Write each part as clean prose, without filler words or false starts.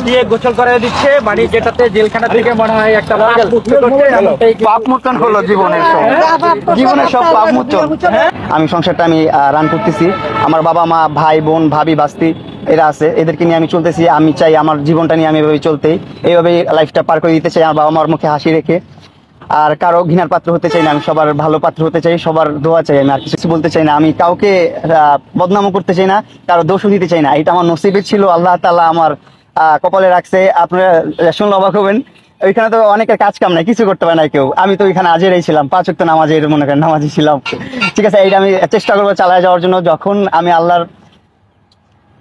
দিয়ে গোসল করে দিচ্ছে, মানে যেটাতে জেলখানা থেকে মনে হয় একটা পাপ মোচন হলো জীবনের সব পাপ মোচন। আমি সংসারটা আমি রান করতেছি, আমার বাবা মা ভাই বোন ভাবি বাস্তি এরা আছে, এদেরকে নিয়ে আমি চলতেছি। আমি চাই আমার জীবনটা নিয়ে আমি এভাবে চলতেই, এইভাবেই লাইফটা পার করে দিতে চাই আমার বাবা মার মুখে হাসি রেখে। আর কারো ঘৃণার পাত্র হতে চাই না, আমি সবার ভালো পাত্র হতে চাই, সবার দোয়া চাই। আমি আর কিছু বলতে চাই না, আমি কাউকে বদনামও করতে চাই না, কারো দোষও দিতে চাই না। এটা আমার নসিবে ছিল, আল্লাহ তাআলা আমার কপালে রাখছে। আপনারা শুনলে অবাক হবেন, ওইখানে তো অনেকের কাজ কাম নাই, কিছু করতে পারে না কেউ। আমি তো ওইখানে আজেরই ছিলাম, 5 ওয়াক্ত নামাজের মনে করেন নামাজি ছিলাম। ঠিক আছে, এইটা আমি চেষ্টা করবো চালায় যাওয়ার জন্য। যখন আমি আল্লাহর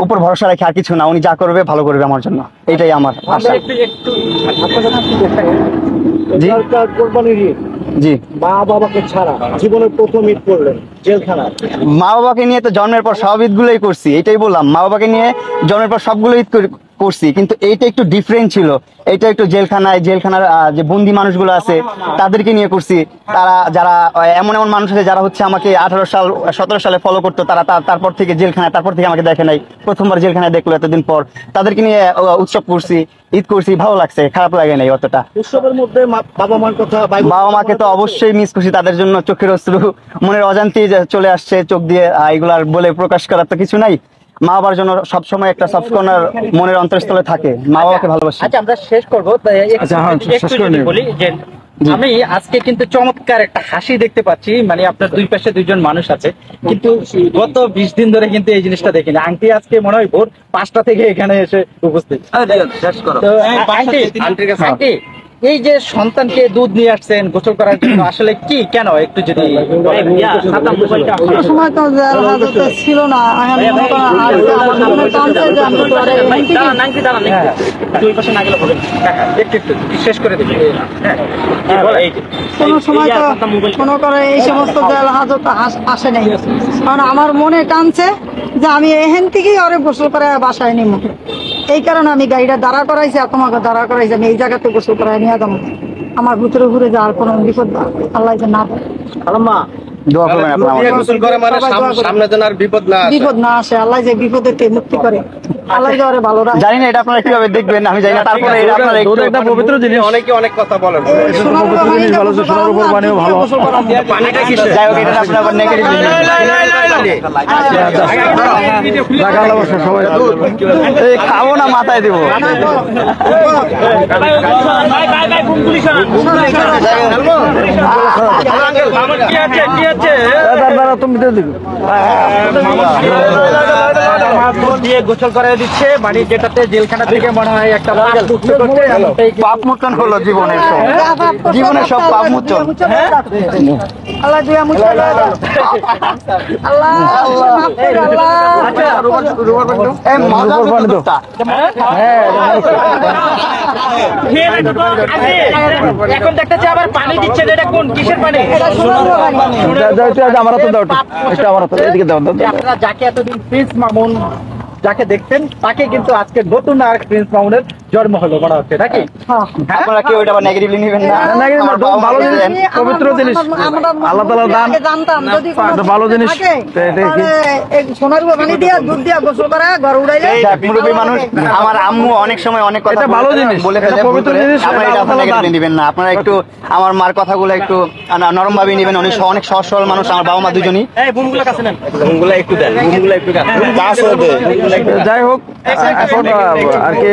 উপর ভরসা রাখি, আর কিছু না, উনি যা করবে ভালো করবে আমার জন্য, এটাই আমার আশা। জি, মা বাবাকে ছাড়া জীবনের প্রথম ঈদ করলেন জেলখানায়। মা বাবাকে নিয়ে তো জন্মের পর সব ঈদগুলোই করছি, এটাই বললাম। মা বাবাকে নিয়ে জন্মের পর সবগুলো ঈদ করছি, কিন্তু এইটা একটু ডিফারেন্ট ছিল। এটা একটু জেলখানার যে বন্দি মানুষগুলো আছে তাদেরকে নিয়ে করছি। তারা যারা এমন মানুষ আছে যারা হচ্ছে আমাকে 17 সালে ফলো করতো, তারা তারপর থেকে জেলখানায়, তারপর থেকে আমাকে দেখে নাই, প্রথমবার জেলখানায় দেখলো এতদিন পর। তাদেরকে নিয়ে উৎসব করছি, ঈদ করছি, ভালো লাগছে, খারাপ লাগে নাই অতটা। উৎসবের মধ্যে বাবা মার কথা, বাবা মাকে তো অবশ্যই মিস করছি, তাদের জন্য চোখের অশ্রু মনের অজান্তেই চলে আসছে চোখ দিয়ে। এগুলার বলে প্রকাশ করার তো কিছু নাই। মা বাবার জন্য সবসময় একটা সফট কর্নার মনের অন্তরস্থলে থাকে, মা বাবাকে ভালোবাসি। আচ্ছা, আমরা শেষ করবো। বলি যে আমি আজকে কিন্তু চমৎকার একটা হাসি দেখতে পাচ্ছি, মানে আপনার দুই পাশে দুইজন মানুষ আছে, কিন্তু গত 20 দিন ধরে কিন্তু এই জিনিসটা দেখিনি। আন্টি আজকে মনে হয় ভোর 5টা থেকে এখানে এসে উপস্থিত। আন্টি, এই যে সন্তানকে দুধ নিয়ে আসছেন গোসল করার জন্য, আসলে কি কেন একটু যদি সময় তো ছিল না, শেষ করে দিবি। কোনো সময় তো মনে করে এই সমস্ত জেল হাজত আসে নাই, কারণ আমার মনে টানছে যে আমি এখান থেকেই ওরে গোসল করে বাসায় নিব। এই কারণে আমি গাড়িটা দাঁড়া করাইছি, আর তোমাকে দাঁড়া করাইছি। আমি এই জায়গাতে গোসল করাই নিয়ে যাবো, আমার ভিতরে ঘুরে যাওয়ার কোনো বিপদ আল্লাহ যে না দোয়া করবেন আপনারা, গোসল করে মানে সামনে যেন আর বিপদ না আসে। আল্লাহ যে বিপদে মুক্তি করে, আল্লাহ যে ওরে ভালো রাখে। জানি না এটা আপনারা কিভাবে দেখবেন, আমি জানি না। তারপরে আপনারা একটা পবিত্র জিনিস, অনেকে অনেক কথা বলেন, সোনার উপর পানিও ভালো। পানিটা কি যাই হোক, এটা আপনারা আবার নেগেটিভ এই খাবো না, মাথায় দিব। দিয়ে গোসল করে দিচ্ছে, মানে যেটাতে জেলখানা থেকে মনে হয় একটা পাপ মোচন হলো জীবনের সব পাপ মোচন। আল্লাহ দিয়া মুছে আল্লাহ এখন দেখতেছি আবার পানি দিচ্ছে, এটা কোন কিসের পানি? আপনারা যাকে এতদিন প্রিন্স মামুন যাকে দেখতেন, তাকে কিন্তু আজকে নতুন আর প্রিন্স মামুনের জন্ম হলো মনে হচ্ছে, নাকি? আপনারা কেউ এটা নেগেটিভলি নেবেন না, ভালো জিনিস, পবিত্র জিনিস, আল্লাহ তাআলা দান, জানতাম যদি ভালো জিনিস। সোনার পানি দিয়া দুধ দিয়া গোসল করা ঘর উড়াইলে মুরব্বী মানুষ। আমার আম্মু অনেক সময় অনেক কথা ভালো জিনিস বলে ফেলে, পবিত্র জিনিস। আপনারা এটা নেগেটিভলি নেবেন না, আপনারা একটু আমার মার কথাগুলো একটু নরম ভাবে নেবেন। অনেক সহজ সরল মানুষ, আমার বাবা মা দুজনই। বুমগুলো কাছে নেন, বুমগুলো একটু দেন, বুমগুলো একটু যাই হোক, এখন আর কি